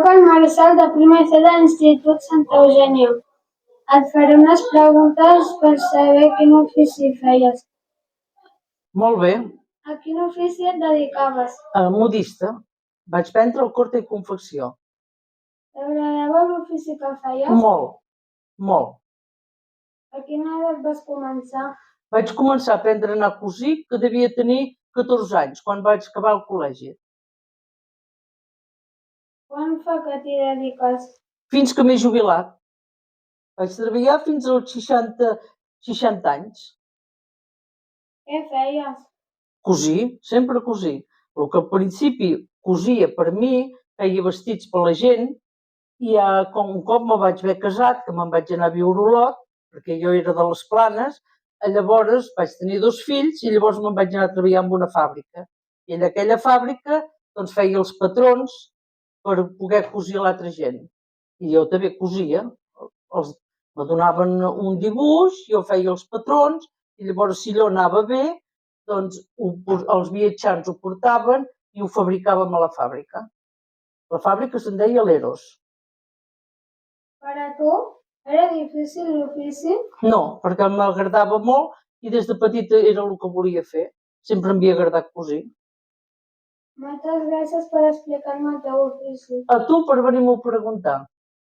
Soc el Marcel de primer C de l'Institut Santa Eugènia. Et faré unes preguntes per saber quin ofici feies. Molt bé. A quin ofici et dedicaves? Modista. Vaig prendre el corte i confecció. T'agradava l'ofici que feies? Molt, molt. A quina edat vas començar? Vaig començar a aprendre a anar a cosir, que devia tenir 14 anys, quan vaig acabar el col·legi. Quan fa que t'hi dediques? Fins que m'he jubilat. Vaig treballar fins als 60 anys. Què feies? Cosir, sempre cosir. El que al principi cosia per mi, feia vestits per la gent, i un cop me vaig haver casat, que me'n vaig anar a viure a Olot, perquè jo era de les Planes, llavors vaig tenir 2 fills i llavors me'n vaig anar a treballar en una fàbrica. I en aquella fàbrica doncs feia els patrons per poder cosir a l'altra gent. I jo també cosia. Me donaven un dibuix, jo feia els patrons, i llavors si allò anava bé, doncs els viatjants ho portaven i ho fabricàvem a la fàbrica. La fàbrica se'n deia Leros. Per a tu era difícil l'ofici? No, perquè m'agradava molt i des de petita era el que volia fer. Sempre m'havia agradat cosir. Moltes gràcies per explicar-me el teu ofici. A tu per venir-m'ho a preguntar.